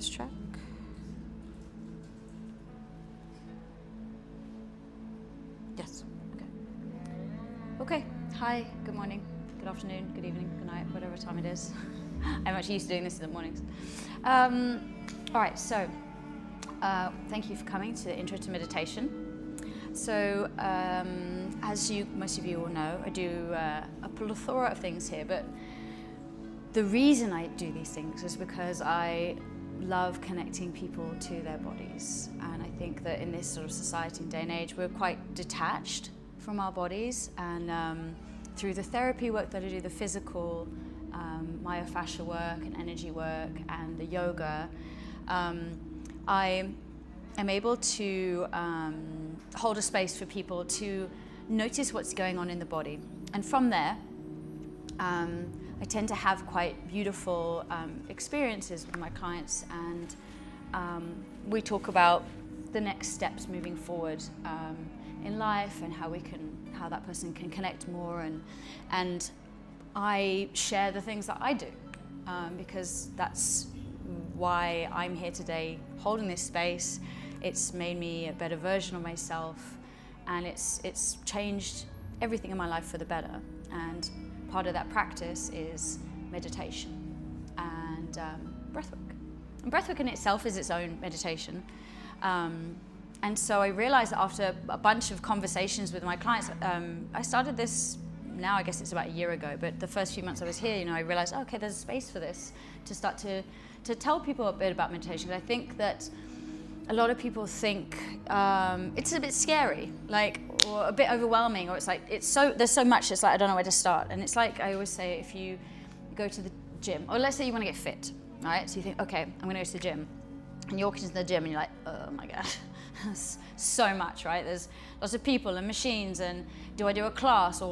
Let's check. Yes. Okay. Hi. Good morning. Good afternoon. Good evening. Good night. Whatever time it is. I'm actually used to doing this in the mornings. All right. So, thank you for coming to the Intro to Meditation. So, as most of you all know, I do a plethora of things here, but the reason I do these things is because I love connecting people to their bodies. And I think that in this sort of society and day and age, we're quite detached from our bodies. And through the therapy work that I do, the physical, myofascial work and energy work and the yoga, I am able to hold a space for people to notice what's going on in the body. And from there, I tend to have quite beautiful experiences with my clients, and we talk about the next steps moving forward in life and how that person can connect more, and I share the things that I do because that's why I'm here today holding this space. It's made me a better version of myself, and it's changed everything in my life for the better. And part of that practice is meditation and breathwork. And breathwork in itself is its own meditation. And so I realized that after a bunch of conversations with my clients, I started this, now I guess it's about a year ago, but the first few months I was here, I realized, okay, there's a space for this, to start to tell people a bit about meditation. I think that a lot of people think it's a bit scary, or a bit overwhelming, or there's so much, it's like I don't know where to start. And it's like I always say, if you go to the gym, or let's say you want to get fit, right? So you think, okay, I'm going to go to the gym, and you walk into the gym and you're like, oh my god, so much, right? There's lots of people and machines, and do I do a class?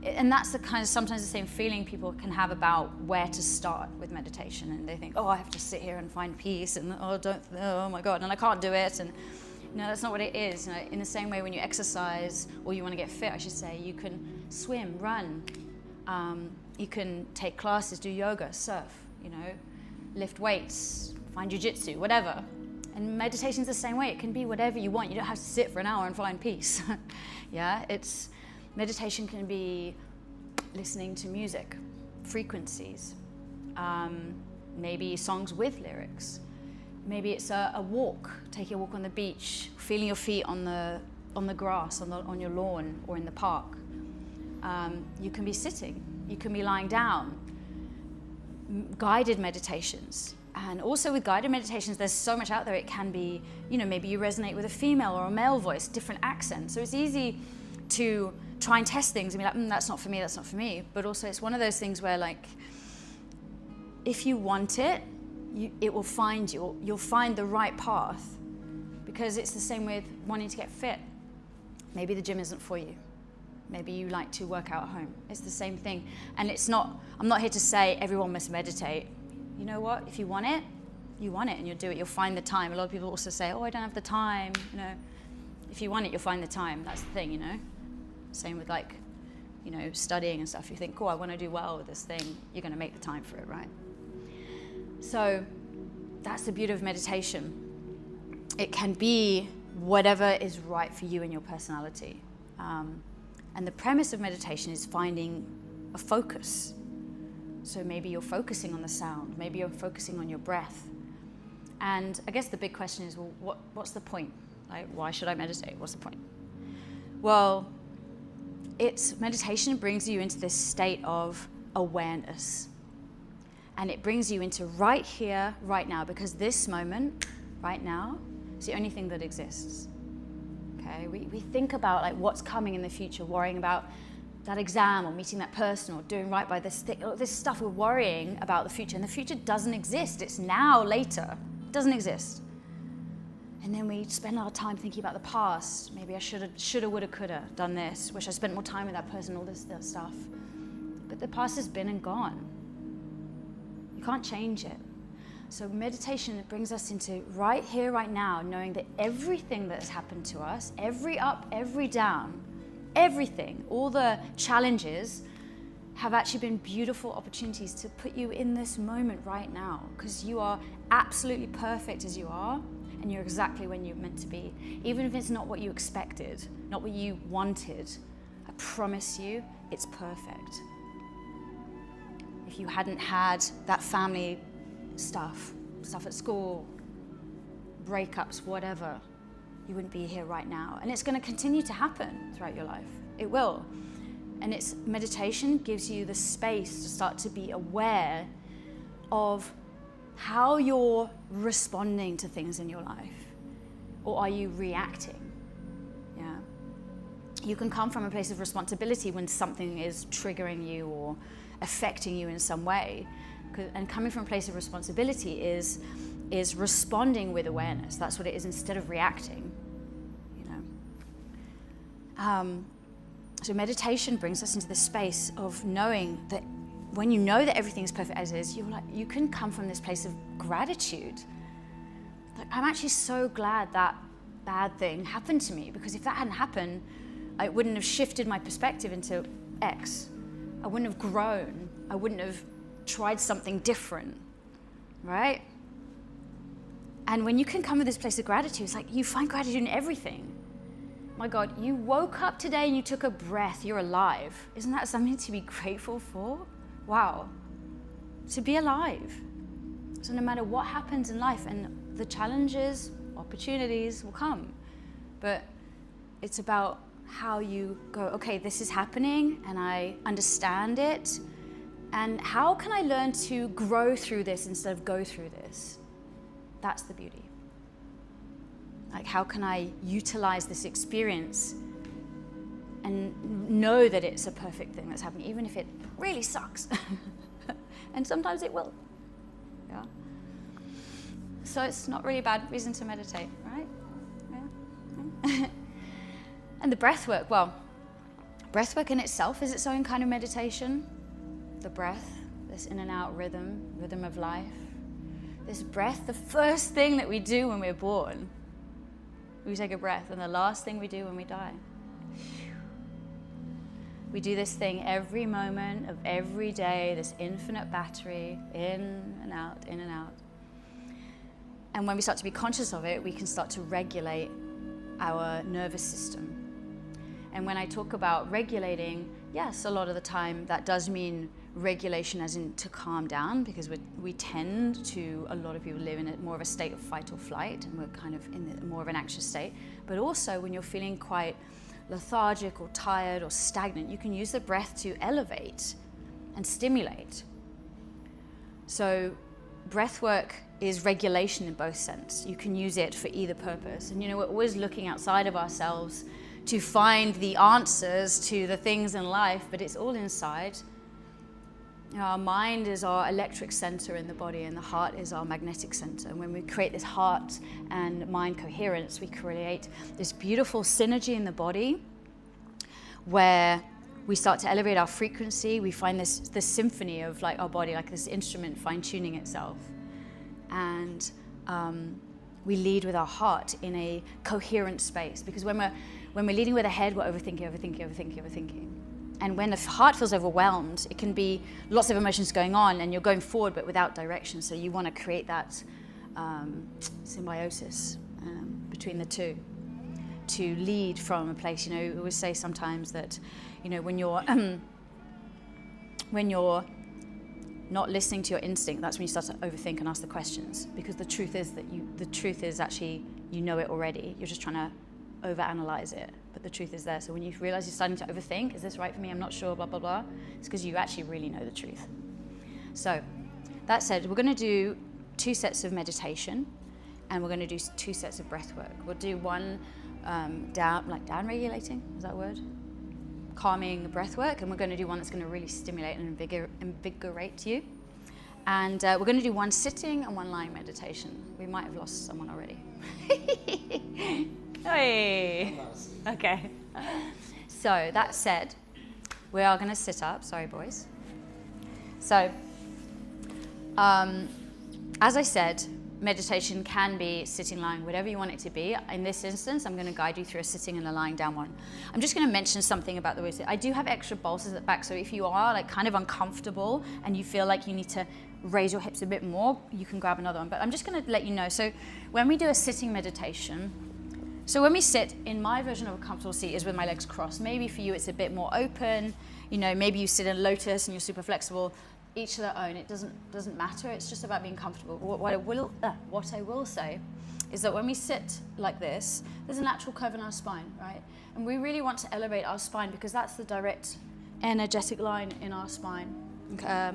And that's the kind of sometimes the same feeling people can have about where to start with meditation, and they think, oh, I have to sit here and find peace, and oh my god, and I can't do it, and no, that's not what it is. In the same way, when you exercise, or you want to get fit, I should say, you can swim, run, you can take classes, do yoga, surf, lift weights, find jiu-jitsu, whatever. And meditation's the same way. It can be whatever you want. You don't have to sit for an hour and find peace. Yeah, meditation can be listening to music, frequencies, maybe songs with lyrics. Maybe it's a walk, taking a walk on the beach, feeling your feet on the grass, on your lawn, or in the park. You can be sitting, you can be lying down. Guided meditations. And also with guided meditations, there's so much out there. It can be, maybe you resonate with a female or a male voice, different accents. So it's easy to try and test things and be like, that's not for me, that's not for me. But also it's one of those things where, if you want it, it will find you. You'll find the right path, because it's the same with wanting to get fit. Maybe the gym isn't for you. Maybe you like to work out at home. It's the same thing. And I'm not here to say everyone must meditate. You know what? If you want it, and you'll do it. You'll find the time. A lot of people also say, oh, I don't have the time. If you want it, you'll find the time. That's the thing, Same with studying and stuff. You think, I want to do well with this thing. You're going to make the time for it, right? So that's the beauty of meditation. It can be whatever is right for you and your personality. And the premise of meditation is finding a focus. So maybe you're focusing on the sound. Maybe you're focusing on your breath. And I guess the big question is, well, what's the point? Why should I meditate? What's the point? Well, meditation brings you into this state of awareness. And it brings you into right here, right now, because this moment, right now, is the only thing that exists. Okay? We think about what's coming in the future, worrying about that exam or meeting that person or doing right by this thing. All this stuff, we're worrying about the future, and the future doesn't exist. It's now, later. It doesn't exist. And then we spend our time thinking about the past. Maybe I shoulda, woulda, coulda done this. Wish I spent more time with that person, all this stuff. But the past has been and gone. You can't change it. So meditation brings us into right here, right now, knowing that everything that has happened to us, every up, every down, everything, all the challenges have actually been beautiful opportunities to put you in this moment right now, because you are absolutely perfect as you are, and you're exactly when you're meant to be. Even if it's not what you expected, not what you wanted, I promise you, it's perfect. If you hadn't had that family stuff at school, breakups, whatever, you wouldn't be here right now. And it's going to continue to happen throughout your life. It will. And it's meditation gives you the space to start to be aware of how you're responding to things in your life. Or are you reacting? Yeah. You can come from a place of responsibility when something is triggering you or affecting you in some way. And coming from a place of responsibility is responding with awareness. That's what it is, instead of reacting. So meditation brings us into the space of knowing that when you know that everything is perfect as is, you can come from this place of gratitude. Like, I'm actually so glad that bad thing happened to me, because if that hadn't happened, I wouldn't have shifted my perspective into X. I wouldn't have grown. I wouldn't have tried something different, right? And when you can come to this place of gratitude, it's like you find gratitude in everything. My God, you woke up today and you took a breath, you're alive. Isn't that something to be grateful for? Wow, to be alive. So no matter what happens in life, and the challenges, opportunities will come, but it's about how you go, okay, this is happening and I understand it, and how can I learn to grow through this instead of go through this? That's the beauty. Like, how can I utilize this experience and know that it's a perfect thing that's happening, even if it really sucks. And sometimes it will. Yeah. So it's not really a bad reason to meditate, right? Yeah. And the breathwork, well, breathwork in itself is its own kind of meditation. The breath, this in and out rhythm of life. This breath, the first thing that we do when we're born, we take a breath, and the last thing we do when we die. We do this thing every moment of every day, this infinite battery, in and out, in and out. And when we start to be conscious of it, we can start to regulate our nervous system. And when I talk about regulating, yes, a lot of the time that does mean regulation as in to calm down, because we tend to, a lot of people live in more of a state of fight or flight, and we're kind of in more of an anxious state. But also when you're feeling quite lethargic or tired or stagnant, you can use the breath to elevate and stimulate. So breath work is regulation in both sense. You can use it for either purpose. And we're always looking outside of ourselves to find the answers to the things in life, but it's all inside. Our mind is our electric center in the body, and the heart is our magnetic center. And when we create this heart and mind coherence, we create this beautiful synergy in the body where we start to elevate our frequency. We find this symphony of like our body, like this instrument fine-tuning itself. And we lead with our heart in a coherent space, because when we're leading with the head, we're overthinking. And when the heart feels overwhelmed, it can be lots of emotions going on, and you're going forward but without direction. So you want to create that symbiosis between the two, to lead from a place. We always say sometimes that, when you're not listening to your instinct, that's when you start to overthink and ask the questions, because the truth is actually you know it already. You're just trying to overanalyze it, but the truth is there. So when you realize you're starting to overthink, is this right for me? I'm not sure, blah, blah, blah. It's because you actually really know the truth. So that said, we're going to do 2 sets of meditation, and we're going to do 2 sets of breath work. We'll do one down regulating, is that a word? Calming breath work, and we're going to do one that's going to really stimulate and invigorate you. And we're going to do one sitting and one lying meditation. We might have lost someone already. Hey. Okay. So that said, we are going to sit up. Sorry, boys. So, as I said, meditation can be sitting, lying, whatever you want it to be. In this instance, I'm going to guide you through a sitting and a lying down one. I'm just going to mention something about the way to sit. I do have extra bolsters at the back, so if you are like kind of uncomfortable and you feel like you need to raise your hips a bit more, you can grab another one. But I'm just going to let you know. So when we do a sitting meditation, so when we sit, in my version of a comfortable seat is with my legs crossed. Maybe for you it's a bit more open. You know, maybe you sit in lotus and you're super flexible. Each to their own. It doesn't matter. It's just about being comfortable. What I will say is that when we sit like this, there's a natural curve in our spine, right? And we really want to elevate our spine because that's the direct energetic line in our spine,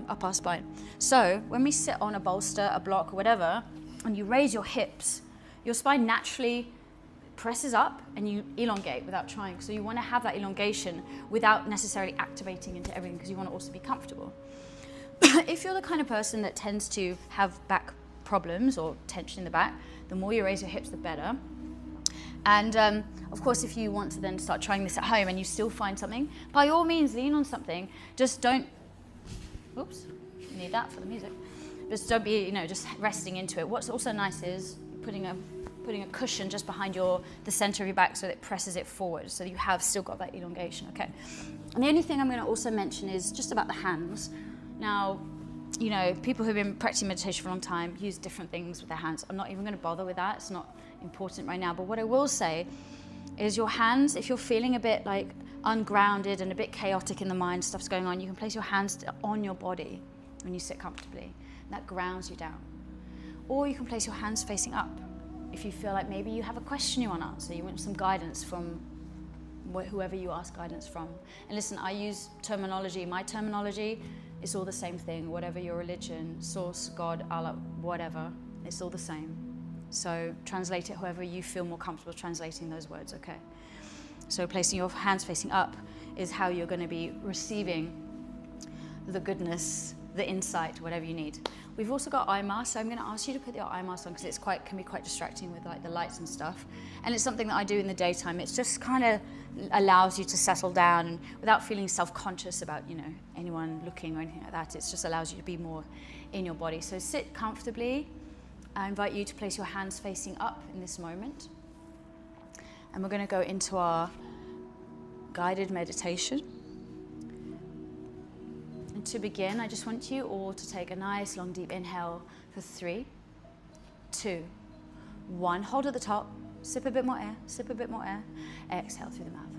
up our spine. So when we sit on a bolster, a block, or whatever, and you raise your hips, your spine naturally presses up and you elongate without trying. So you want to have that elongation without necessarily activating into everything because you want to also be comfortable. If you're the kind of person that tends to have back problems or tension in the back, the more you raise your hips, the better. And of course, if you want to then start trying this at home and you still find something, by all means, lean on something. Just don't, oops, you need that for the music. Just don't be, just resting into it. What's also nice is putting a cushion just behind the center of your back so that it presses it forward, so that you have still got that elongation, okay? And the only thing I'm going to also mention is just about the hands. Now, people who've been practicing meditation for a long time use different things with their hands. I'm not even going to bother with that. It's not important right now. But what I will say is your hands, if you're feeling a bit like ungrounded and a bit chaotic in the mind, stuff's going on, you can place your hands on your body when you sit comfortably. That grounds you down. Or you can place your hands facing up. If you feel like maybe you have a question you want to answer, you want some guidance from whoever you ask guidance from. And listen, I use terminology. My terminology is all the same thing, whatever your religion, source, God, Allah, whatever, it's all the same. So translate it however you feel more comfortable translating those words, okay? So placing your hands facing up is how you're going to be receiving the goodness, the insight, whatever you need. We've also got eye masks, so I'm going to ask you to put your eye mask on because can be quite distracting with like the lights and stuff. And it's something that I do in the daytime. It's just kind of allows you to settle down and without feeling self-conscious about, anyone looking or anything like that. It just allows you to be more in your body. So sit comfortably. I invite you to place your hands facing up in this moment. And we're going to go into our guided meditation. And to begin, I just want you all to take a nice long deep inhale for 3, 2, 1. Hold at the top. Sip a bit more air. Sip a bit more air. Exhale through the mouth.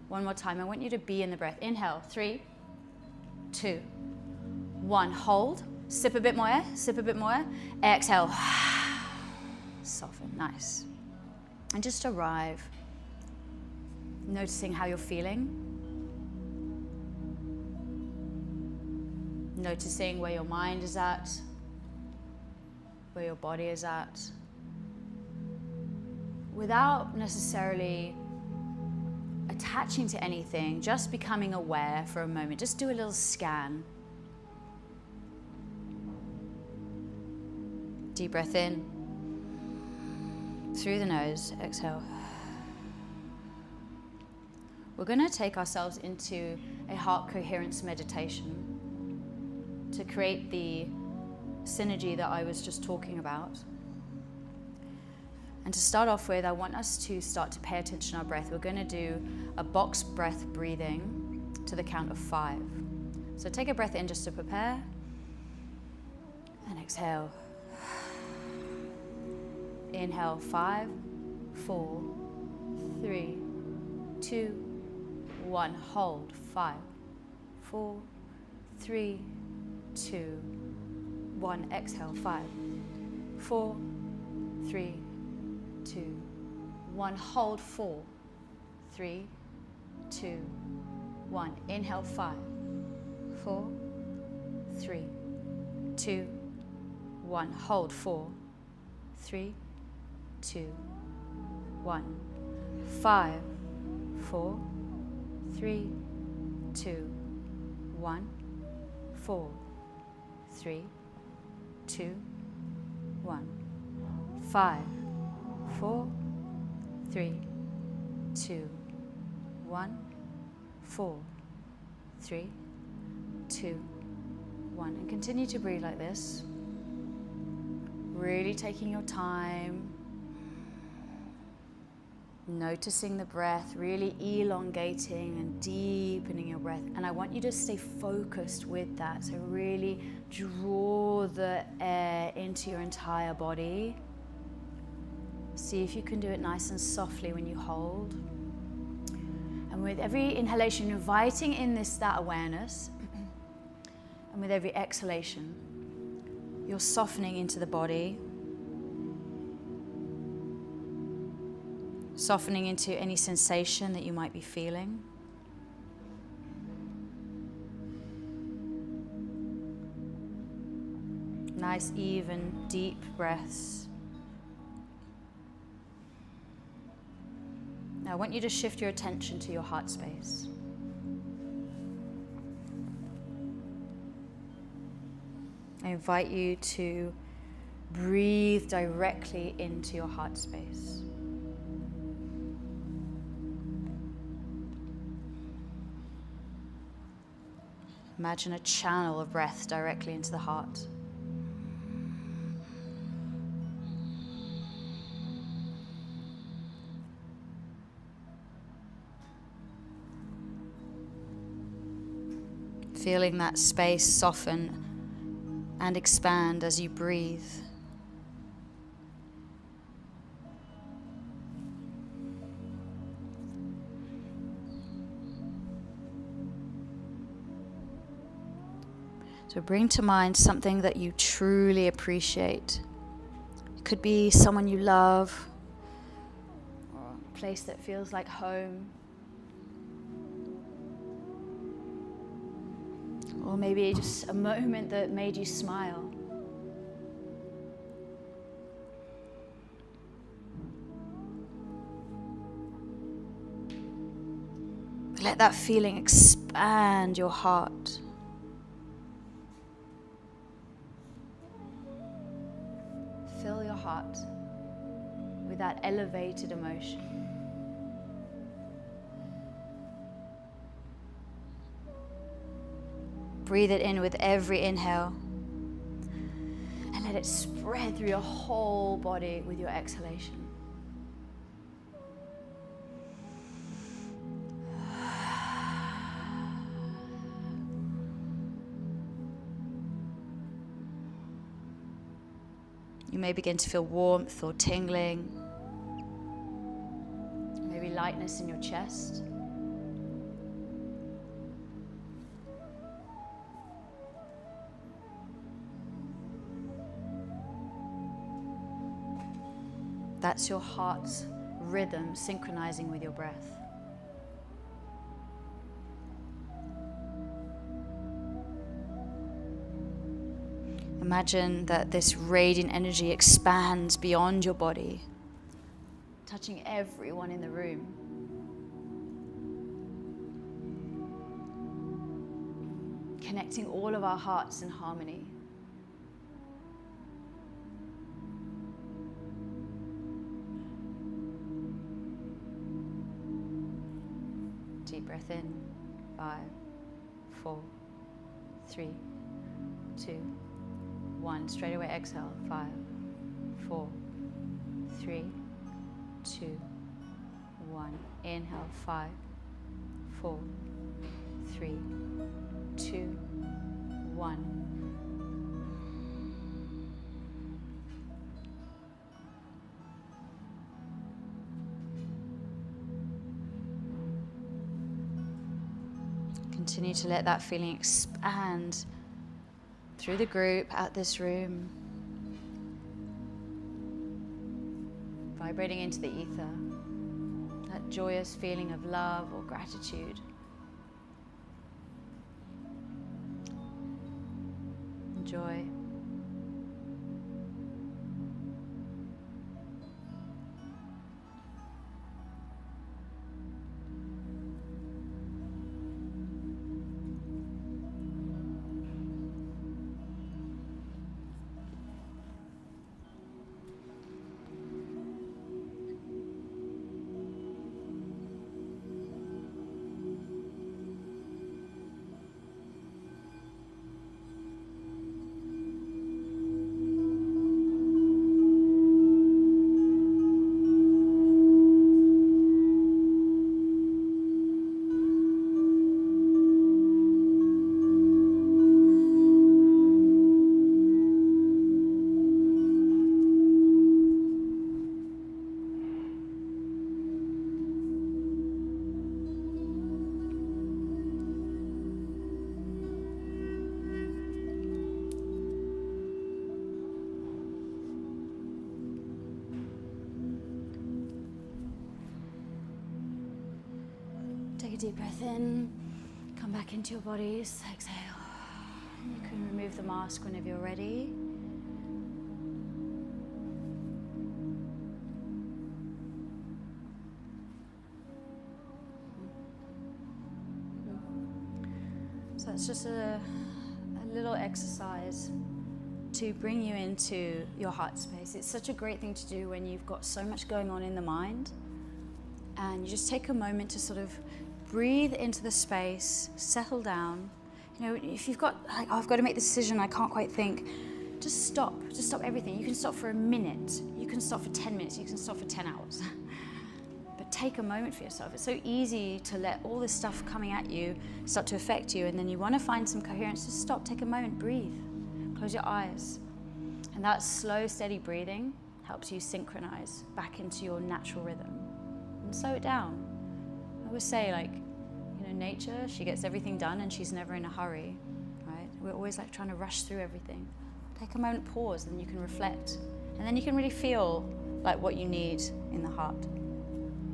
One more time. I want you to be in the breath. Inhale. 3, 2, 1. Hold. Sip a bit more air. Sip a bit more air. Exhale. Soften. Nice. And just arrive. Noticing how you're feeling. Noticing where your mind is at. Where your body is at. Without necessarily attaching to anything, just becoming aware for a moment. Just do a little scan. Deep breath in. Through the nose, exhale. We're going to take ourselves into a heart coherence meditation to create the synergy that I was just talking about. And to start off with, I want us to start to pay attention to our breath. We're going to do a box breath breathing to the count of 5. So take a breath in just to prepare. And exhale. Inhale, 5, 4, 3, 2, 1. Hold, 5, 4, 3, 2, 1. Exhale, 5, 4, 3, 2, 1. Hold, 4, 3, 2, 1. Inhale, 5, 4, 3, 2, 1. Hold, 4, 3, 2, 1. 5, 4, 3, 2, 1. 4, 3, 2, 1. 5, 4, 3, 2, 1. 4, 3, 2, 1. And continue to breathe like this. Really taking your time. Noticing the breath, really elongating and deepening your breath. And I want you to stay focused with that. So really draw the air into your entire body. See if you can do it nice and softly when you hold. And with every inhalation, you're inviting in that awareness. And with every exhalation, you're softening into the body. Softening into any sensation that you might be feeling. Nice, even, deep breaths. Now I want you to shift your attention to your heart space. I invite you to breathe directly into your heart space. Imagine a channel of breath directly into the heart. Feeling that space soften and expand as you breathe. So bring to mind something that you truly appreciate. It could be someone you love, or a place that feels like home. Or maybe just a moment that made you smile. Let that feeling expand your heart. Fill your heart with that elevated emotion. Breathe it in with every inhale. And let it spread through your whole body with your exhalation. You may begin to feel warmth or tingling, maybe lightness in your chest. That's your heart's rhythm synchronizing with your breath. Imagine that this radiant energy expands beyond your body, touching everyone in the room. Connecting all of our hearts in harmony. Deep breath in. 5, 4, 3, 2, 1. Straight away exhale. 5, 4, 3, 2, 1. Inhale. 5, 4, 3, 2, 1. Continue to let that feeling expand through the group, out this room, vibrating into the ether, that joyous feeling of love or gratitude. Enjoy. deep breath in, come back into your bodies, exhale. You can remove the mask whenever you're ready. So it's just a little exercise to bring you into your heart space. It's such a great thing to do when you've got so much going on in the mind, and you just take a moment to sort of breathe into the space, settle down. You know, if you've got, like, oh, I've got to make this decision, I can't quite think, just stop everything. You can stop for a minute, you can stop for 10 minutes, you can stop for 10 hours. But take a moment for yourself. It's so easy to let all this stuff coming at you start to affect you, and then you want to find some coherence. Just stop, take a moment, breathe. Close your eyes. And that slow, steady breathing helps you synchronize back into your natural rhythm. And slow it down. I always say, like, you know, nature, she gets everything done and she's never in a hurry, right? We're always like trying to rush through everything. Take a moment, pause, and you can reflect. And then you can really feel like what you need in the heart.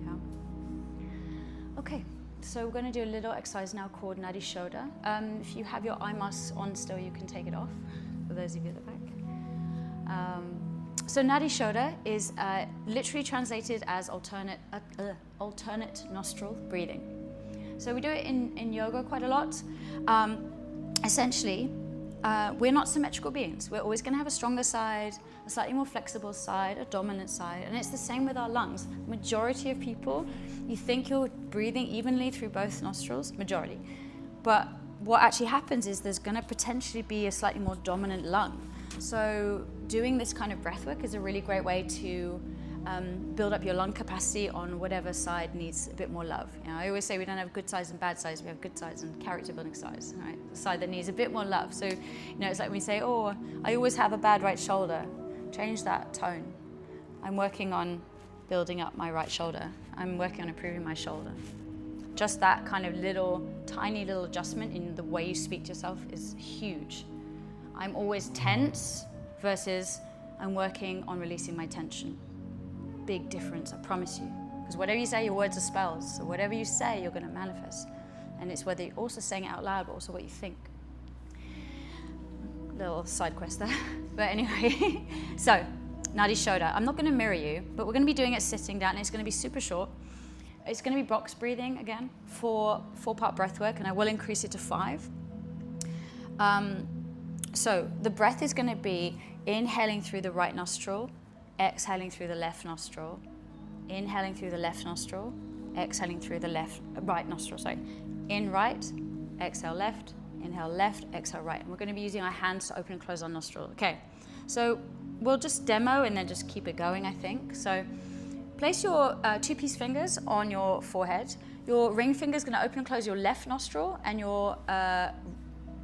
Yeah? Okay. So we're going to do a little exercise now called Nadi Shoda. If you have your eye masks on still, you can take it off, for those of you at the back. So Nadi Shoda is literally translated as alternate nostril breathing. So we do it in yoga quite a lot. Essentially, we're not symmetrical beings. We're always going to have a stronger side, a slightly more flexible side, a dominant side, and it's the same with our lungs. Majority of people, you think you're breathing evenly through both nostrils, majority. But what actually happens is there's going to potentially be a slightly more dominant lung. So doing this kind of breathwork is a really great way to build up your lung capacity on whatever side needs a bit more love. You know, I always say we don't have good sides and bad sides, we have good sides and character building sides, right? The side that needs a bit more love. So, you know, it's like when we say, oh, I always have a bad right shoulder. Change that tone. I'm working on building up my right shoulder. I'm working on improving my shoulder. Just that kind of little, tiny little adjustment in the way you speak to yourself is huge. I'm always tense versus I'm working on releasing my tension. Big difference, I promise you. Because whatever you say, your words are spells. So whatever you say, you're going to manifest. And it's whether you're also saying it out loud, but also what you think. Little side quest there. But anyway, so Nadi Shoda. I'm not going to mirror you, but we're going to be doing it sitting down, and it's going to be super short. It's going to be box breathing again for 4-part breath work, and I will increase it to 5. So the breath is going to be inhaling through the right nostril, exhaling through the left nostril, inhaling through the left nostril, exhaling through the right nostril, sorry. In right, exhale left, inhale left, exhale right. And we're going to be using our hands to open and close our nostril. Okay, so we'll just demo and then just keep it going, I think. So place your 2 peace fingers on your forehead. Your ring finger is going to open and close your left nostril, and your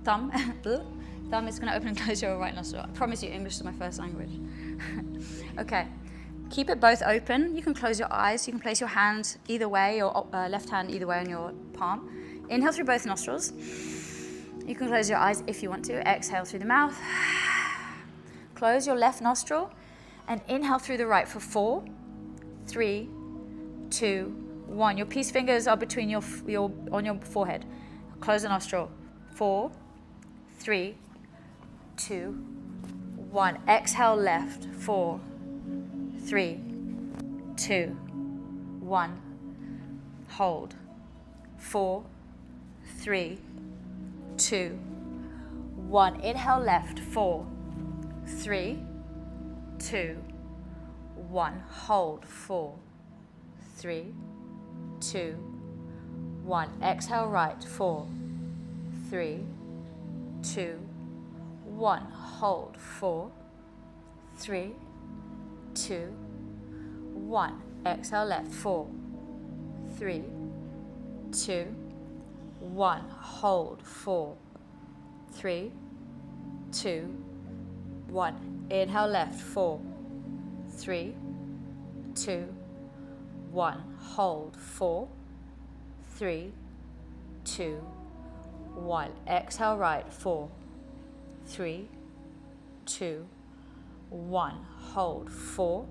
thumb is going to open and close your right nostril. I promise you, English is my first language. Okay, keep it both open. You can close your eyes. You can place your hand either way, your left hand either way on your palm. Inhale through both nostrils. You can close your eyes if you want to. Exhale through the mouth. Close your left nostril and inhale through the right for 4, 3, 2, 1. Your peace fingers are between on your forehead. Close the nostril. 4, 3, 2, 1. Exhale left. 4, 3, 2, 1. Hold. 4, 3, 2, 1. Inhale left. 4, 3, 2, 1. Hold. 4, 3, 2, 1. Exhale right. 4, 3, 2, 1. Hold. 4, 3, 2, 1. Exhale left. 4, 3, 2, 1. Hold. 4, 3, 2, 1. Inhale left. 4, 3, 2, 1. Hold. 4, 3, 2, 1. Exhale right. 4, 3, 2, 1. Hold. 4,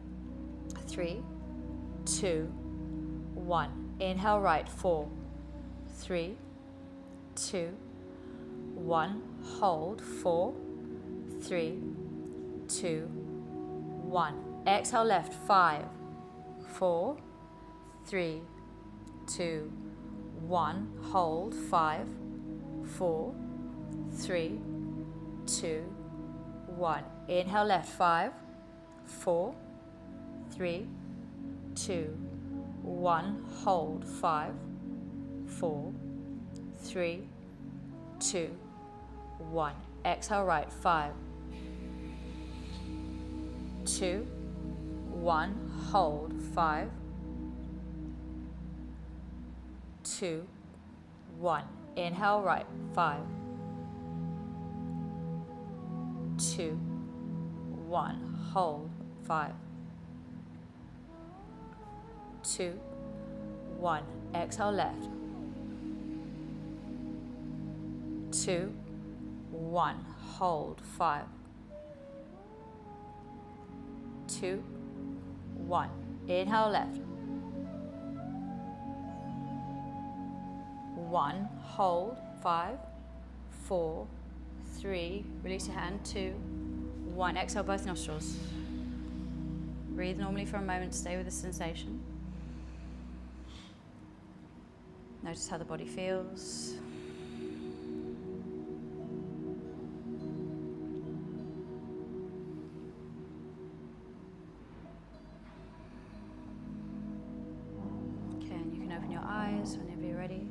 3, 2, 1. Inhale right. 4, 3, 2, 1. Hold. 4, 3, 2, 1. Exhale left. 5, 4, 3, 2, 1. Hold. 5, 4, 3, 2, 1. Inhale left. 5, 4, 3, 2, 1. Hold. 5, 4, 3, 2, 1. Exhale right. 5, 2, 1. Hold. 5, 2, 1. Inhale right. 5, 2, 1. Hold. 5, 2, 1. Exhale left. 2, 1. Hold. 5, 2, 1. Inhale left. 1. Hold. 5, 4, 3. Release your hand. 2, 1. Exhale both nostrils. Breathe normally for a moment. Stay with the sensation. Notice how the body feels. Okay, and you can open your eyes whenever you're ready.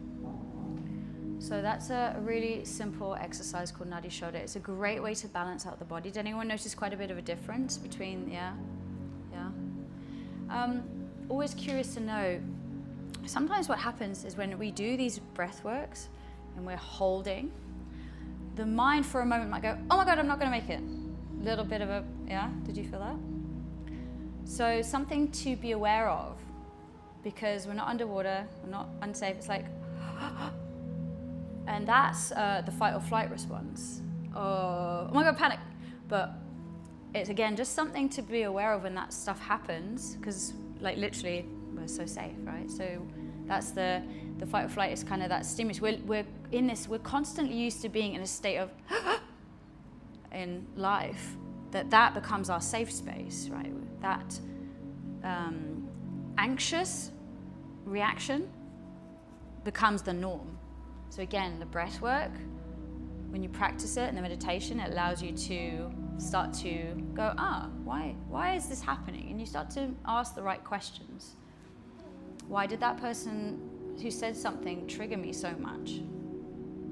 So that's a really simple exercise called Nadi Shoda. It's a great way to balance out the body. Did anyone notice quite a bit of a difference between, yeah? Always curious to know, sometimes what happens is when we do these breath works and we're holding, the mind for a moment might go, oh my God, I'm not going to make it. A little bit of a, yeah? Did you feel that? So something to be aware of, because we're not underwater, we're not unsafe. It's like, and that's the fight or flight response. Oh my God, panic. But it's, again, just something to be aware of when that stuff happens, because like literally we're so safe, right? So that's the fight or flight is kind of that stimulus. We're in this, we're constantly used to being in a state of in life, that becomes our safe space, right? That anxious reaction becomes the norm. So again, the breath work, when you practice it and the meditation, it allows you to start to go, why is this happening? And you start to ask the right questions. Why did that person who said something trigger me so much?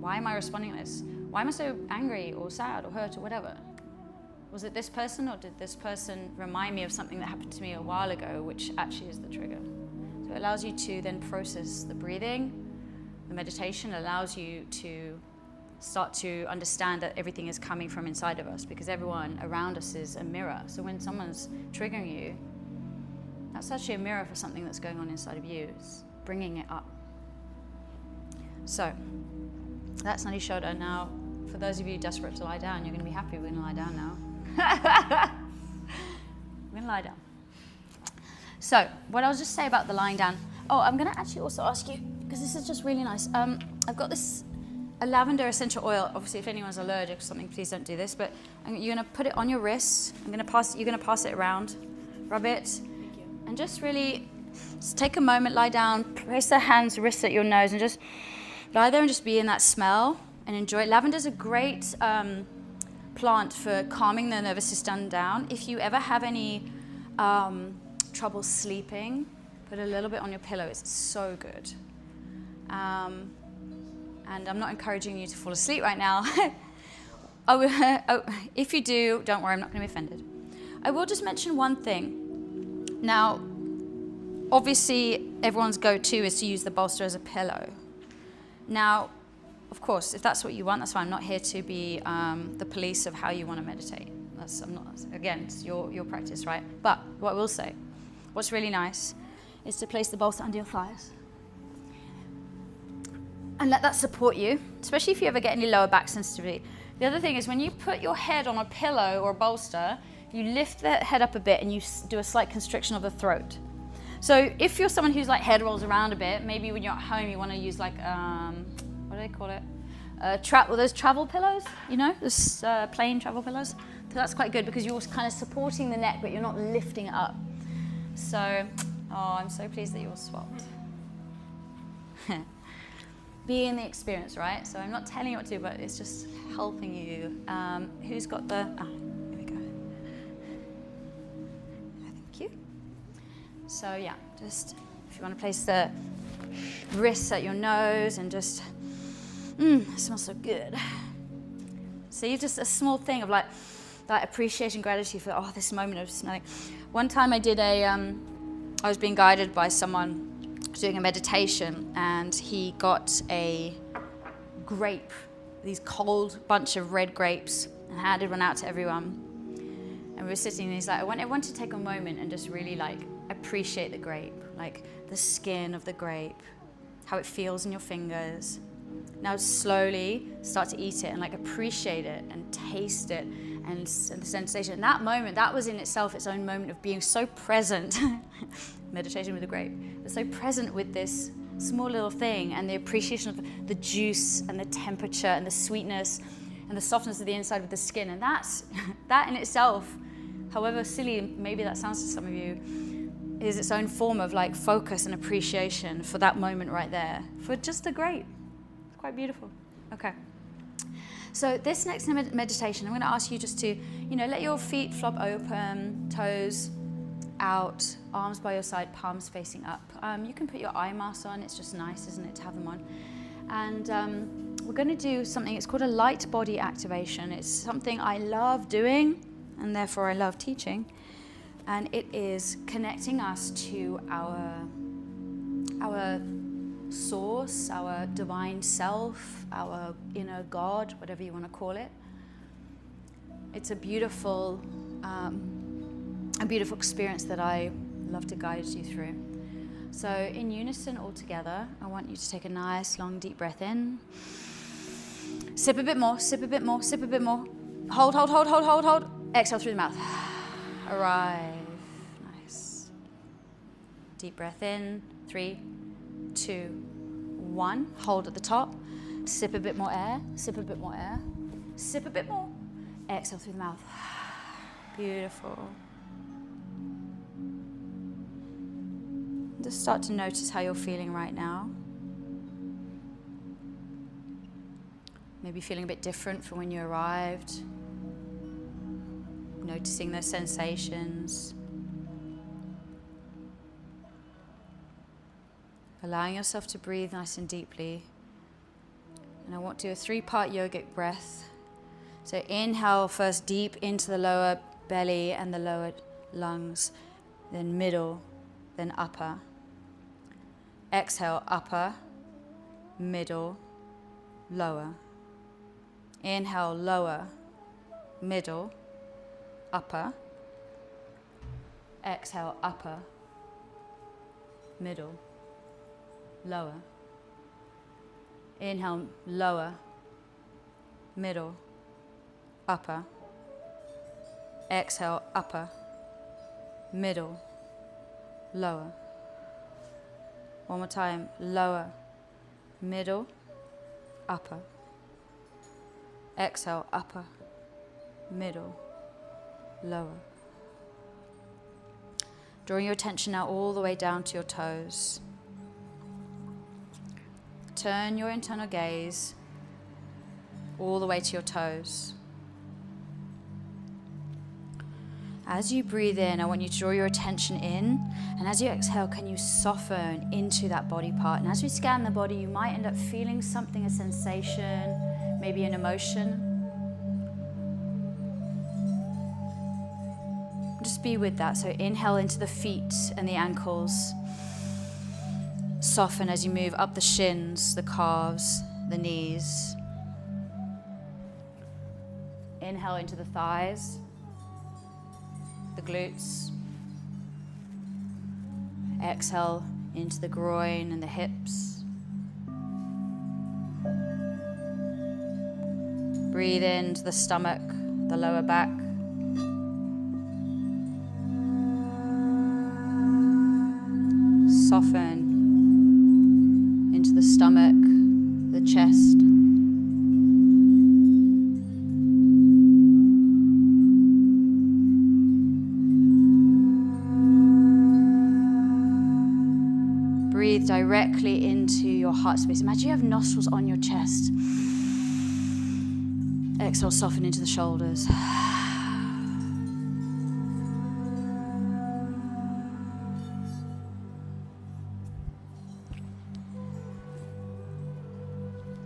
Why am I responding like this? Why am I so angry or sad or hurt or whatever? Was it this person, or did this person remind me of something that happened to me a while ago, which actually is the trigger? So it allows you to then process the breathing. The meditation allows you to start to understand that everything is coming from inside of us, because everyone around us is a mirror. So when someone's triggering you, that's actually a mirror for something that's going on inside of you. It's bringing it up. So that's Nadi Shoda. Now, for those of you desperate to lie down, you're going to be happy we're going to lie down now. We're going to lie down. So what I'll just say about the lying down. Oh, I'm going to actually also ask you, because this is just really nice. I've got a lavender essential oil. Obviously, if anyone's allergic or something, please don't do this. But you're going to put it on your wrists. You're going to pass it around, rub it, Thank you. and just really take a moment, lie down, place the hands, wrists at your nose, and just lie there and just be in that smell and enjoy it. Lavender's a great plant for calming the nervous system down. If you ever have any trouble sleeping, put a little bit on your pillow. It's so good. And I'm not encouraging you to fall asleep right now. If you do, don't worry, I'm not going to be offended. I will just mention one thing. Now, obviously, everyone's go-to is to use the bolster as a pillow. Now, of course, if that's what you want, that's fine. I'm not here to be the police of how you want to meditate. Again, it's your practice, right? But what I will say, what's really nice is to place the bolster under your thighs. And let that support you, especially if you ever get any lower back sensitivity. The other thing is when you put your head on a pillow or a bolster, you lift the head up a bit and you do a slight constriction of the throat. So if you're someone who's like head rolls around a bit, maybe when you're at home you want to use like, what do they call it? Those travel pillows, you know, those plain travel pillows. So that's quite good because you're kind of supporting the neck, but you're not lifting it up. So, I'm so pleased that you all swapped. Be in the experience, right? So I'm not telling you what to do, but it's just helping you. Who's got the, here we go. Thank you. So yeah, just if you want to place the wrists at your nose and just, it smells so good. So you just a small thing of like that appreciation, gratitude for, this moment of smelling. One time I did I was being guided by someone doing a meditation, and he got a grape, these cold bunch of red grapes, and handed one out to everyone. And we were sitting, and he's like, I want everyone to take a moment and just really like appreciate the grape, like the skin of the grape, how it feels in your fingers. Now slowly start to eat it and like appreciate it and taste it and the sensation. In that moment, that was in itself its own moment of being so present. Meditation with a grape. But so present with this small little thing and the appreciation of the juice and the temperature and the sweetness and the softness of the inside with the skin. And that in itself, however silly maybe that sounds to some of you, is its own form of like focus and appreciation for that moment right there, for just a grape. It's quite beautiful. Okay. So this next meditation, I'm going to ask you just to, let your feet flop open, toes out, arms by your side, palms facing up. You can put your eye masks on. It's just nice, isn't it, to have them on? And we're going to do something. It's called a light body activation. It's something I love doing, and therefore I love teaching. And it is connecting us to our source, our divine self, our inner God, whatever you want to call it. It's a beautiful experience that I love to guide you through. So in unison all together, I want you to take a nice long deep breath in. Sip a bit more, sip a bit more, sip a bit more. Hold. Exhale through the mouth. Arrive. Nice. Deep breath in. 3, 2, 1. Hold at the top. Sip a bit more air. Sip a bit more air. Sip a bit more. Exhale through the mouth. Beautiful. Just start to notice how you're feeling right now. Maybe feeling a bit different from when you arrived. Noticing those sensations. Allowing yourself to breathe nice and deeply. And I want to do a 3-part yogic breath. So inhale first deep into the lower belly and the lower lungs, then middle, then upper. Exhale, upper, middle, lower. Inhale, lower, middle, upper. Exhale, upper, middle, lower. Inhale, lower, middle, upper. Exhale, upper, middle, lower. One more time, lower, middle, upper. Exhale, upper, middle, lower. Drawing your attention now all the way down to your toes. Turn your internal gaze all the way to your toes. As you breathe in, I want you to draw your attention in, and as you exhale, can you soften into that body part? And as we scan the body, you might end up feeling something, a sensation, maybe an emotion. Just be with that. So inhale into the feet and the ankles. Soften as you move up the shins, the calves, the knees. Inhale into the thighs, the glutes. Exhale into the groin and the hips. Breathe into the stomach, the lower back. soften into the stomach, the chest. Breathe directly into your heart space. Imagine you have nostrils on your chest. Exhale, soften into the shoulders.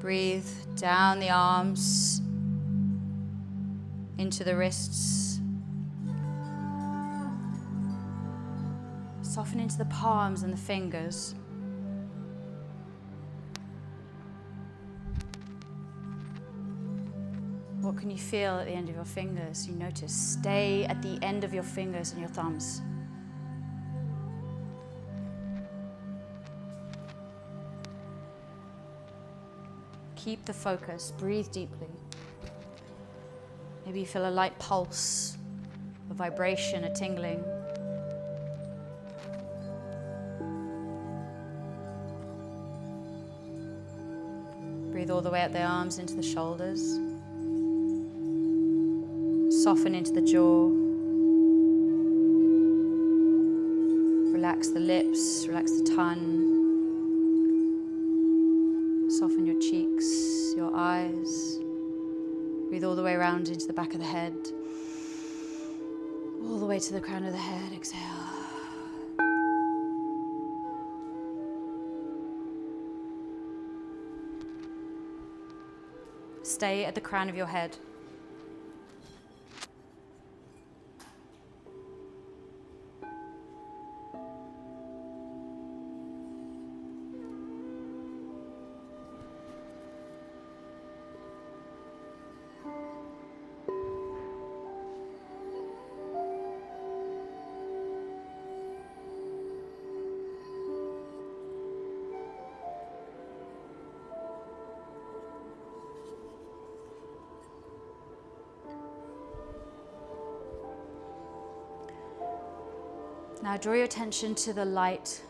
Breathe down the arms, into the wrists. Soften into the palms and the fingers. What can you feel at the end of your fingers? You notice. Stay at the end of your fingers and your thumbs. Keep the focus. Breathe deeply. Maybe you feel a light pulse, a vibration, a tingling. Breathe all the way up the arms into the shoulders. Soften into the jaw. Relax the lips, relax the tongue. Soften your cheeks, your eyes. Breathe all the way around into the back of the head. All the way to the crown of the head. Exhale. Stay at the crown of your head. Now draw your attention to the light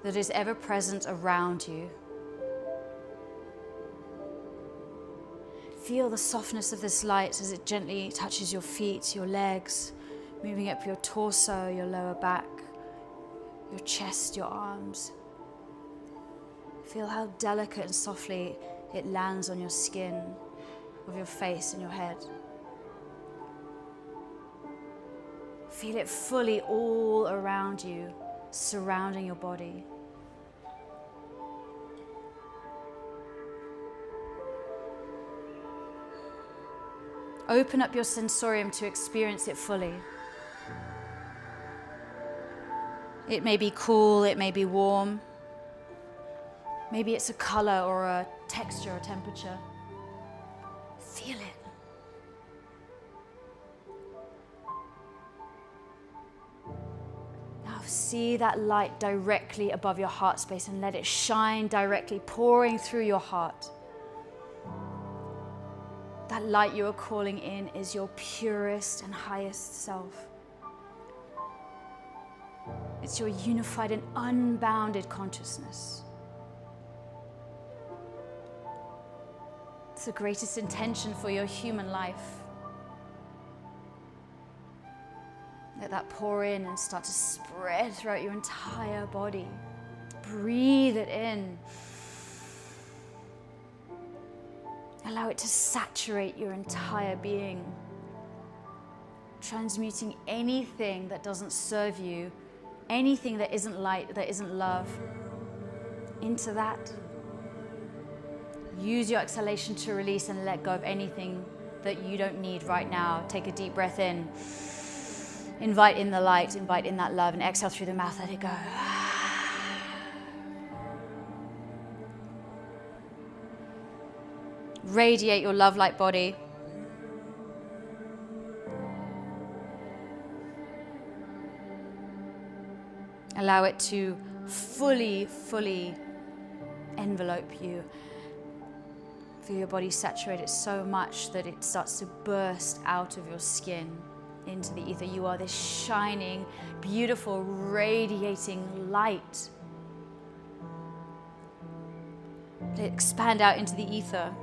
that is ever present around you. Feel the softness of this light as it gently touches your feet, your legs, moving up your torso, your lower back, your chest, your arms. Feel how delicate and softly it lands on your skin, of your face and your head. Feel it fully all around you, surrounding your body. Open up your sensorium to experience it fully. It may be cool, it may be warm. Maybe it's a color or a texture or temperature. Feel it. See that light directly above your heart space and let it shine directly, pouring through your heart. That light you are calling in is your purest and highest self. It's your unified and unbounded consciousness. It's the greatest intention for your human life. Let that pour in and start to spread throughout your entire body. Breathe it in. Allow it to saturate your entire being, transmuting anything that doesn't serve you, anything that isn't light, that isn't love, into that. Use your exhalation to release and let go of anything that you don't need right now. Take a deep breath in. Invite in the light, invite in that love, and exhale through the mouth, let it go. Radiate your love light body. Allow it to fully envelope you. Feel your body saturate it so much that it starts to burst out of your skin into the ether. You are this shining, beautiful, radiating light Let it expand out into the ether.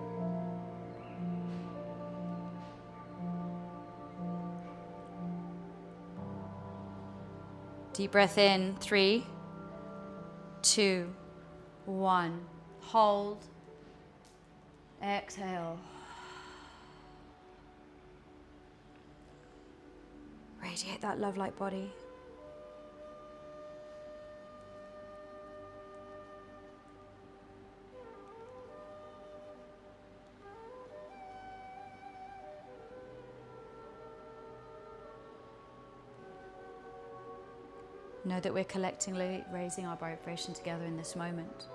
Deep breath in, 3, 2, 1. Hold. Exhale. Radiate that love-light body. Know that we're collectively raising our vibration together in this moment.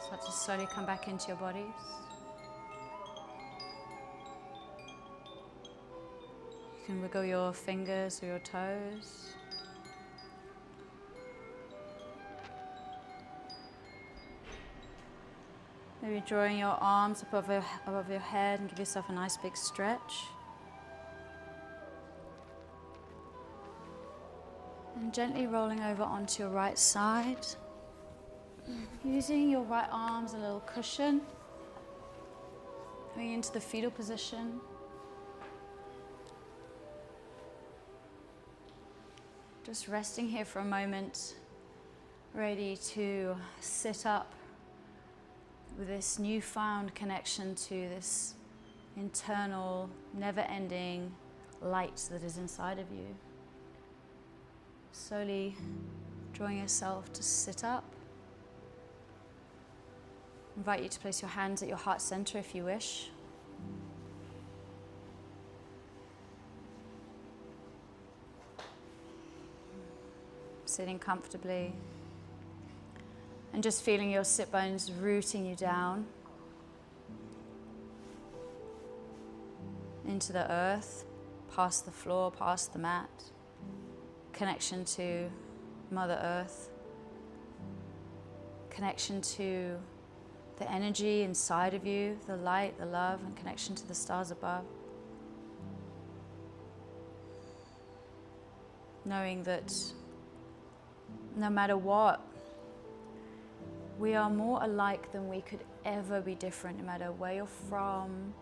Start to slowly come back into your bodies. You can wiggle your fingers or your toes. Maybe drawing your arms above your head and give yourself a nice big stretch. And gently rolling over onto your right side. Using your right arm as a little cushion. Going into the fetal position. Just resting here for a moment, ready to sit up with this newfound connection to this internal, never-ending light that is inside of you. Slowly drawing yourself to sit up. Invite you to place your hands at your heart center if you wish. Sitting comfortably and just feeling your sit bones rooting you down into the earth, past the floor, past the mat. Connection to Mother Earth. Connection to the energy inside of you, the light, the love, and connection to the stars above. Knowing that no matter what, we are more alike than we could ever be different, no matter where you're from,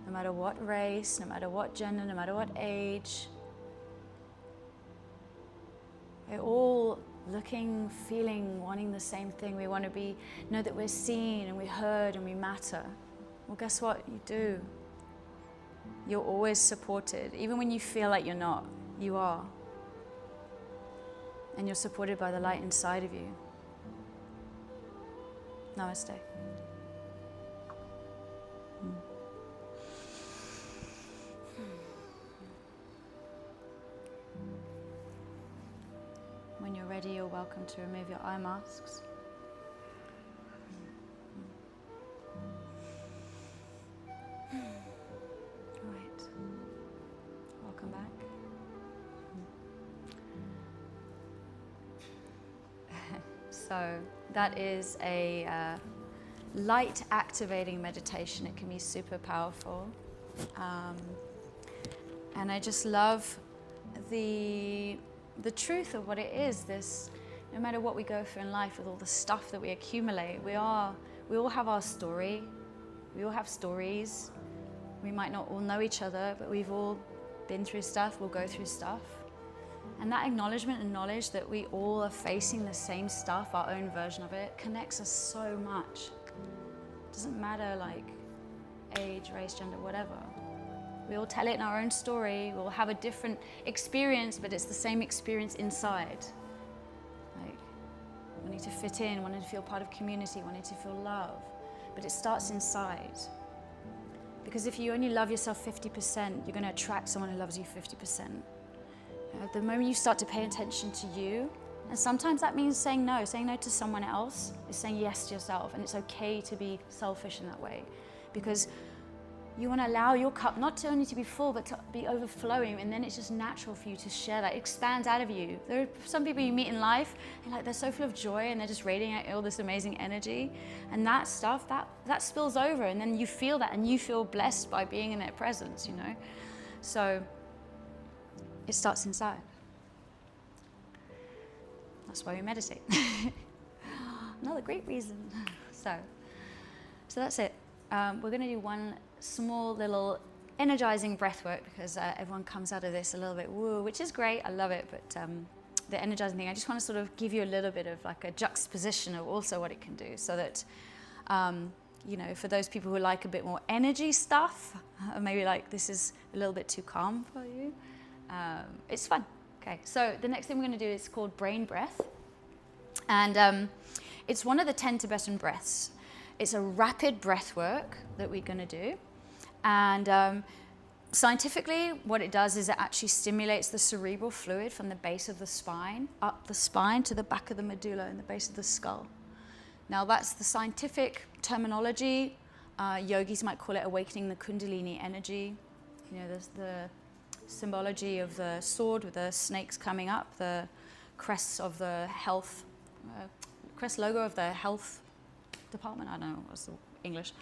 no matter what race, no matter what gender, no matter what age. We're all looking, feeling, wanting the same thing. We want to know that we're seen and we're heard and we matter. Well, guess what? You do. You're always supported. Even when you feel like you're not, you are. And you're supported by the light inside of you. Namaste. When you're ready, you're welcome to remove your eye masks. All right. Welcome back. So that is a light activating meditation. It can be super powerful. And I just love the truth of what it is. This, no matter what we go through in life with all the stuff that we accumulate, we all have our story. We all have stories. We might not all know each other, but we've all been through stuff, we'll go through stuff. And that acknowledgement and knowledge that we all are facing the same stuff, our own version of it, connects us so much. It doesn't matter like age, race, gender, whatever. We all tell it in our own story. We'll have a different experience, but it's the same experience inside. Like wanting to fit in, wanting to feel part of community, wanting to feel love. But it starts inside. Because if you only love yourself 50%, you're going to attract someone who loves you 50%. The moment you start to pay attention to you, and sometimes that means saying no to someone else is saying yes to yourself, and it's okay to be selfish in that way, because you want to allow your cup not to only to be full, but to be overflowing, and then it's just natural for you to share that. It expands out of you. There are some people you meet in life, and like they're so full of joy, and they're just radiating all this amazing energy, and that stuff, that spills over, and then you feel that, and you feel blessed by being in their presence, you know? So it starts inside. That's why we meditate. Another great reason. So that's it. We're going to do one small little energizing breath work, because everyone comes out of this a little bit woo, which is great. I love it. But the energizing thing, I just want to sort of give you a little bit of like a juxtaposition of also what it can do, so that, you know, for those people who like a bit more energy stuff, or maybe like this is a little bit too calm for you, it's fun. Okay, so the next thing we're going to do is called brain breath. And it's one of the 10 Tibetan breaths. It's a rapid breath work that we're going to do. And scientifically, what it does is it actually stimulates the cerebral fluid from the base of the spine, up the spine to the back of the medulla and the base of the skull. Now, that's the scientific terminology. Yogis might call it awakening the Kundalini energy. You know, there's the symbology of the sword with the snakes coming up, the crests of the health, crest logo of the health department. I don't know what's the English.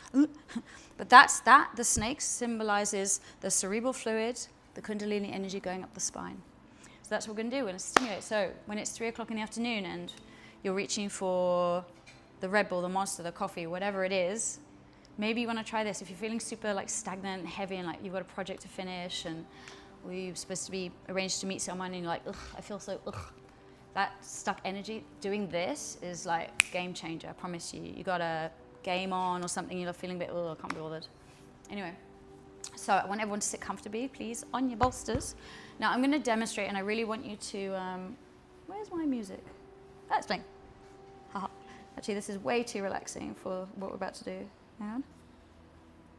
But that's that. The snakes symbolizes the cerebral fluid, the Kundalini energy going up the spine. So that's what we're going to do. We're going to stimulate. So when it's 3 o'clock in the afternoon and you're reaching for the Red Bull, the Monster, the coffee, whatever it is, maybe you want to try this. If you're feeling super like stagnant and heavy and like you've got a project to finish and we're supposed to be arranged to meet someone and you're like, ugh, I feel so, ugh. That stuck energy, doing this is like game changer, I promise you. You got a game on or something, you're feeling a bit, oh, I can't be bothered. Anyway, so I want everyone to sit comfortably, please, on your bolsters. Now I'm going to demonstrate, and I really want you to, where's my music? That's playing. Haha. Actually, this is way too relaxing for what we're about to do. Hang on.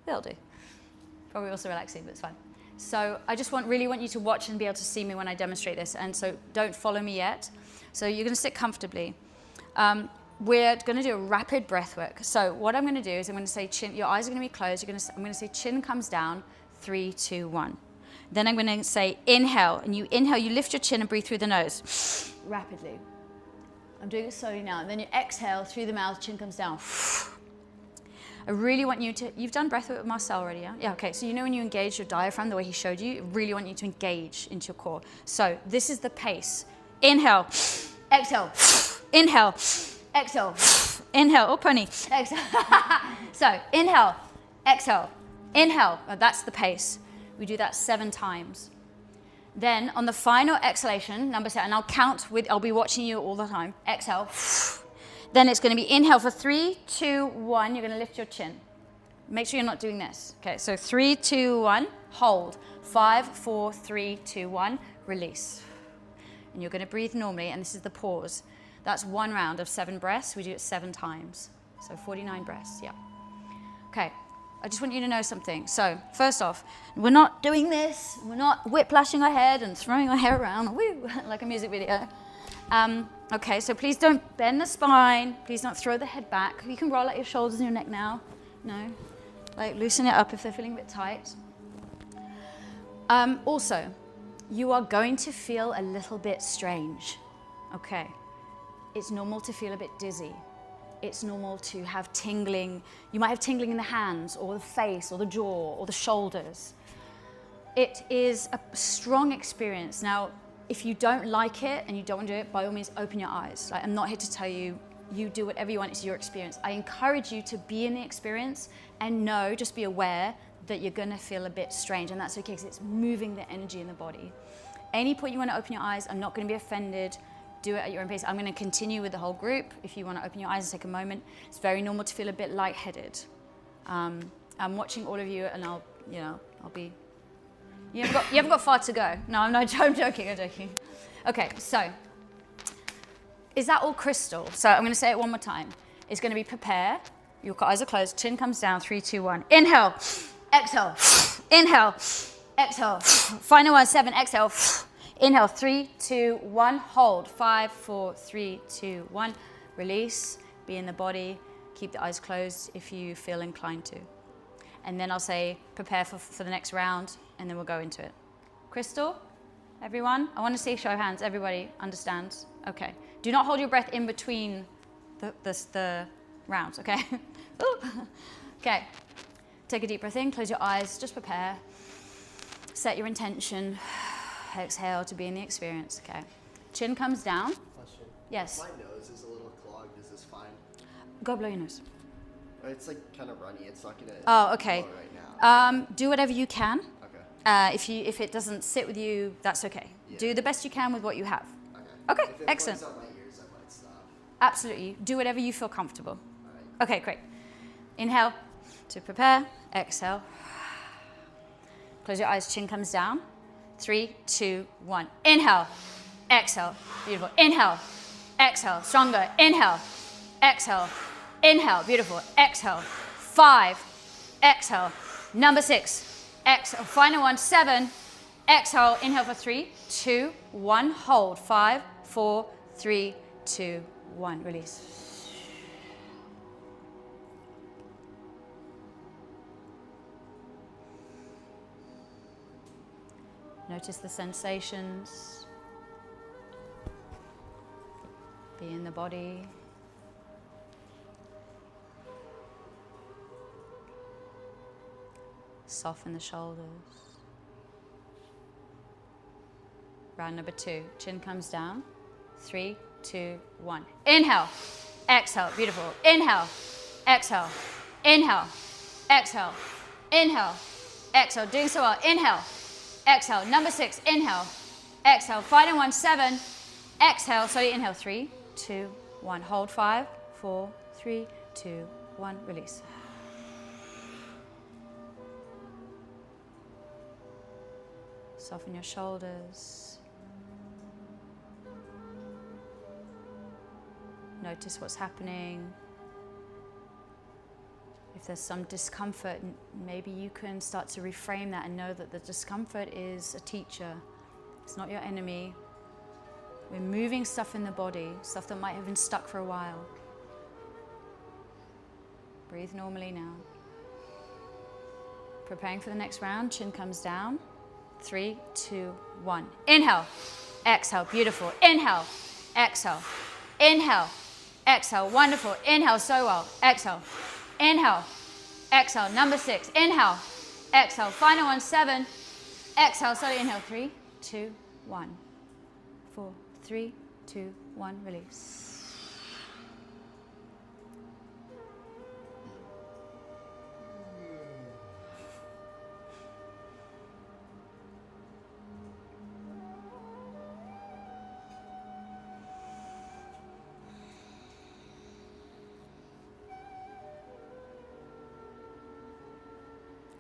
It'll do. Probably also relaxing, but it's fine. So I just really want you to watch and be able to see me when I demonstrate this. And so don't follow me yet. So you're going to sit comfortably. We're going to do a rapid breath work. So what I'm going to do is I'm going to say chin. Your eyes are going to be closed. I'm going to say chin comes down. 3, 2, 1. Then I'm going to say inhale. And you inhale, you lift your chin and breathe through the nose. Rapidly. I'm doing it slowly now. And then you exhale through the mouth, chin comes down. I really want you to, you've done breathwork with Marcel already, yeah? Yeah, okay, so you know when you engage your diaphragm the way he showed you, I really want you to engage into your core. So this is the pace. Inhale, exhale, inhale, exhale, inhale, oh pony, exhale. So inhale, exhale, inhale, that's the pace. We do that 7 times. Then on the final exhalation, number 7, and I'll be watching you all the time. Exhale. Then it's going to be inhale for 3, 2, 1. You're going to lift your chin. Make sure you're not doing this. Okay, so 3, 2, 1. Hold. 5, 4, 3, 2, 1. Release. And you're going to breathe normally, and this is the pause. That's 1 round of 7 breaths. We do it 7 times. So 49 breaths, yeah. Okay, I just want you to know something. So first off, we're not doing this. We're not whiplashing our head and throwing our hair around woo, like a music video. Okay, so please don't bend the spine. Please don't throw the head back. You can roll out your shoulders and your neck now. No, like loosen it up if they're feeling a bit tight. Also, you are going to feel a little bit strange. Okay, It's normal to feel a bit dizzy. It's normal to have tingling. You might have tingling in the hands or the face or the jaw or the shoulders. It is a strong experience. Now, if you don't like it and you don't want to do it, by all means, open your eyes. I'm not here to tell you, you do whatever you want, it's your experience. I encourage you to be in the experience and just be aware that you're gonna feel a bit strange, and that's okay because it's moving the energy in the body. Any point you want to open your eyes, I'm not gonna be offended. Do it at your own pace. I'm gonna continue with the whole group. If you wanna open your eyes and take a moment, it's very normal to feel a bit lightheaded. I'm watching all of you and I'll be, you haven't got far to go. No, I'm joking. Okay, so, is that all crystal? So I'm gonna say it one more time. It's gonna be prepare, your eyes are closed, chin comes down, 3, 2, 1. Inhale, exhale, inhale, exhale. Final one, 7, exhale. Inhale, 3, 2, 1, hold. 5, 4, 3, 2, 1. Release, be in the body. Keep the eyes closed if you feel inclined to. And then I'll say, prepare for the next round, and then we'll go into it. Crystal, everyone? I want to see show of hands. Everybody understands? Okay. Do not hold your breath in between the rounds, okay? Okay. Take a deep breath in, close your eyes, just prepare. Set your intention. Exhale to be in the experience, okay? Chin comes down. Question. Yes. My nose is a little clogged. Is this fine? Go blow your nose. It's like kind of runny. It's not gonna. Oh, okay. Blow right now. Do whatever you can. Okay. If it doesn't sit with you, that's okay. Yeah. Do the best you can with what you have. Okay. Okay, if it excellent. plugs up my ears, I might stop. Absolutely. Do whatever you feel comfortable. All right. Okay, great. Inhale to prepare. Exhale. Close your eyes. Chin comes down. 3, 2, 1. Inhale. Exhale. Beautiful. Inhale. Exhale. Stronger. Inhale. Exhale. Inhale. Beautiful. Exhale. 5. Exhale. Number 6. Exhale. Final one. 7. Exhale. Inhale for 3, 2, 1. Hold. 5, 4, 3, 2, 1. Release. Notice the sensations. Be in the body. Soften the shoulders. Round number 2. Chin comes down. 3, 2, 1. Inhale. Exhale. Beautiful. Inhale. Exhale. Inhale. Exhale. Inhale. Exhale. Doing so well. Inhale. Exhale. Number 6. Inhale. Exhale. Final one. 7. Exhale. Slowly inhale. 3, 2, 1. Hold. 5, 4, 3, 2, 1. Release. Soften your shoulders. Notice what's happening. If there's some discomfort, maybe you can start to reframe that and know that the discomfort is a teacher. It's not your enemy. We're moving stuff in the body, stuff that might have been stuck for a while. Breathe normally now. Preparing for the next round, chin comes down. 3, 2, 1. Inhale. Exhale. Beautiful. Inhale. Exhale. Inhale. Exhale. Wonderful. Inhale so well. Exhale. Inhale. Exhale. Number 6. Inhale. Exhale. Final one. 7. Exhale. Slowly inhale. 3, 2, 1. 4, 3, 2, 1. Release.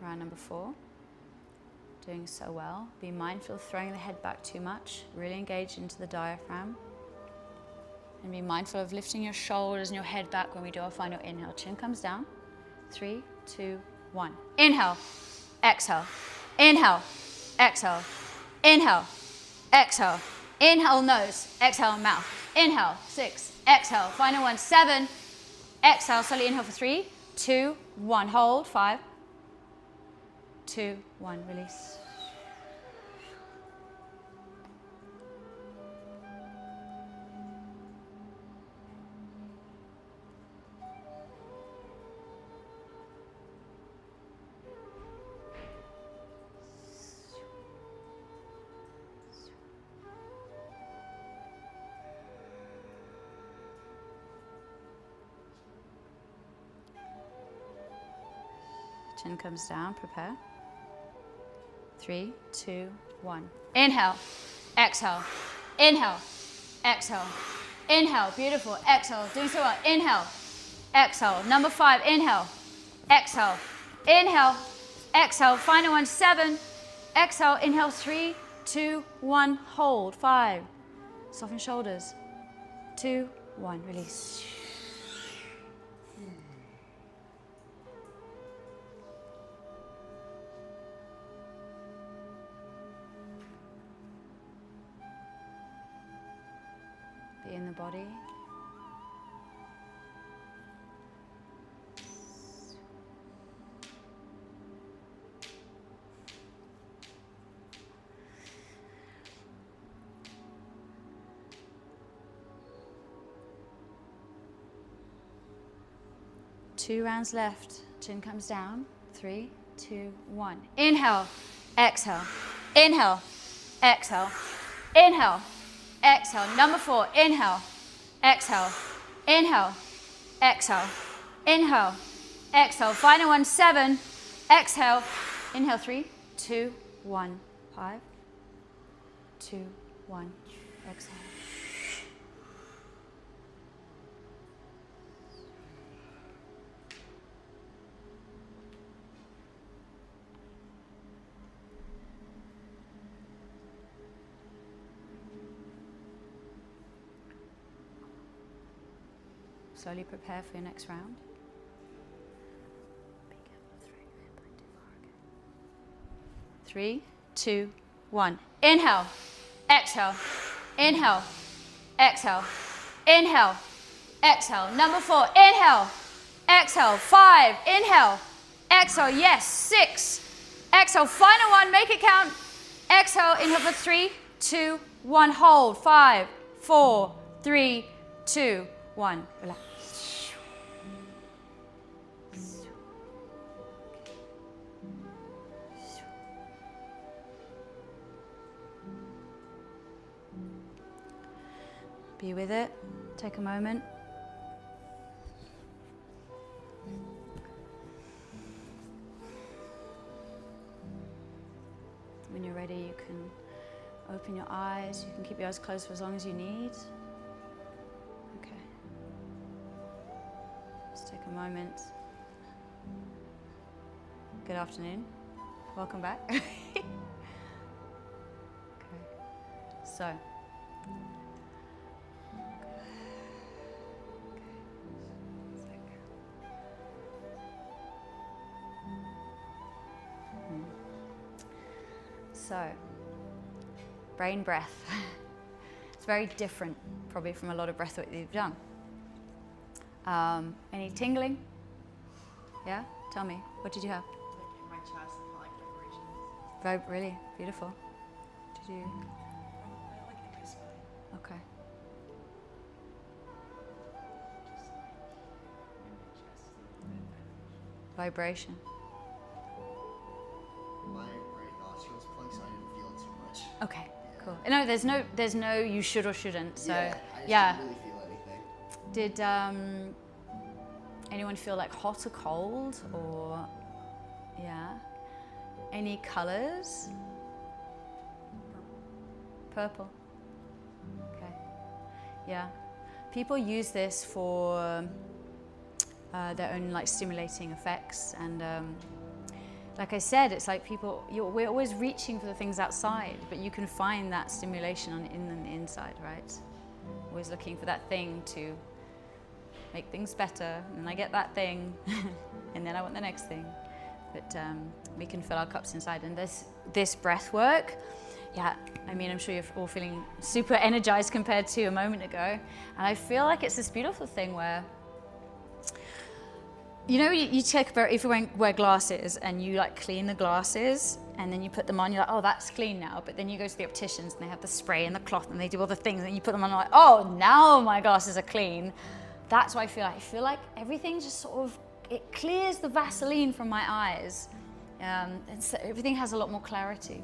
Round number 4. Doing so well. Be mindful of throwing the head back too much. Really engage into the diaphragm. And be mindful of lifting your shoulders and your head back when we do our final inhale. Chin comes down. 3, 2, 1. Inhale. Exhale. Inhale. Exhale. Inhale. Exhale. Inhale nose. Exhale mouth. Inhale. 6. Exhale. Final one. 7. Exhale. Slowly inhale for 3, 2, 1. Hold. 5, 2, 1. Release. Chin comes down, prepare. 3, 2, 1. Inhale, exhale, inhale, exhale, inhale, beautiful, exhale, doing so well, inhale, exhale, number 5, inhale, exhale, inhale, exhale, final one, 7, exhale, inhale, 3, 2, 1, hold, 5, soften shoulders, 2, 1, release. Be in the body. Two rounds left. Chin comes down. 3, 2, 1. Inhale, exhale, inhale, exhale, inhale, exhale. Number 4, inhale, exhale, inhale, exhale, inhale, exhale. Final one, 7, exhale, inhale, 3, 2, 1, 5, 2, 1, exhale. Slowly prepare for your next round. Be careful of throwing your head back too far, okay? 3, 2, 1. Inhale, exhale, inhale, exhale, inhale, exhale. Number 4, inhale, exhale, 5, inhale, exhale, yes, 6, exhale, final one, make it count. Exhale, inhale for 3, 2, 1, hold, 5, 4, 3, 2, 1, relax. Be with it. Take a moment. When you're ready, you can open your eyes. You can keep your eyes closed for as long as you need. Okay. Just take a moment. Good afternoon. Welcome back. Okay. So. So, brain breath. It's very different, probably, from a lot of breath work that you've done. Any tingling? Yeah? Tell me, what did you have? Like in my chest, I felt like vibrations. Really beautiful. Did you? I like in my spine. Okay. Just like in my chest, a little bit. Vibration. My right nostrils plugged, so I didn't feel it too much. Okay. Yeah. Cool. No, there's no you should or shouldn't. So I just yeah. didn't really feel anything. Did anyone feel like hot or cold, or yeah? Any colors? Purple. Okay. Yeah. People use this for their own like stimulating effects, and like I said, it's like we're always reaching for the things outside, but you can find that stimulation in the inside, right? Always looking for that thing to make things better, and I get that thing, and then I want the next thing. But we can fill our cups inside, and this breath work, yeah, I mean, I'm sure you're all feeling super energized compared to a moment ago, and I feel like it's this beautiful thing where, you know, you take if you wear glasses and you like clean the glasses and then you put them on, you're like, oh, that's clean now. But then you go to the opticians and they have the spray and the cloth and they do all the things and you put them on, like, oh, now my glasses are clean. That's what I feel like. I feel like everything just sort of, it clears the Vaseline from my eyes. And so everything has a lot more clarity.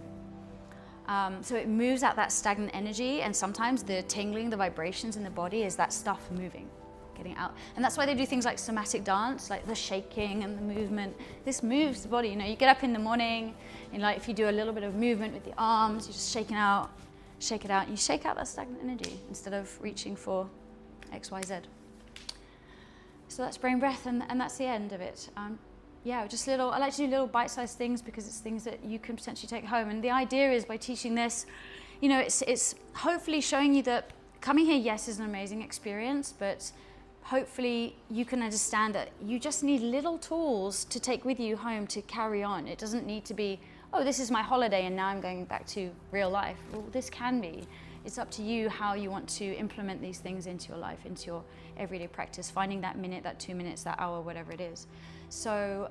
So it moves out that stagnant energy, and sometimes the tingling, the vibrations in the body is that stuff moving. getting out. And that's why they do things like somatic dance, like the shaking and the movement. This moves the body, you know. You get up in the morning, and like if you do a little bit of movement with the arms, you're just shaking out, shake it out, and you shake out that stagnant energy instead of reaching for X, Y, Z. So that's brain breath, and that's the end of it. Yeah, just little, I like to do little bite-sized things because it's things that you can potentially take home. And the idea is by teaching this, you know, it's hopefully showing you that coming here, yes, is an amazing experience, but hopefully you can understand that you just need little tools to take with you home to carry on. It doesn't need to be, oh, this is my holiday and now I'm going back to real life. Well, this can be. It's up to you how you want to implement these things into your life, into your everyday practice, finding that minute, that 2 minutes, that hour, whatever it is. So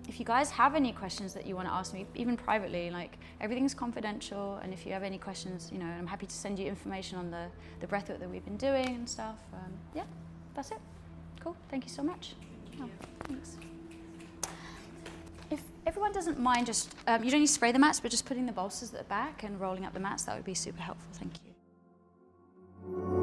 if you guys have any questions that you want to ask me, even privately, like everything's confidential, and if you have any questions, you know, I'm happy to send you information on the breathwork that we've been doing and stuff. Yeah, that's it. Cool, thank you so much. Oh, thanks. If everyone doesn't mind, just, you don't need to spray the mats, but just putting the bolsters at the back and rolling up the mats, that would be super helpful, thank you.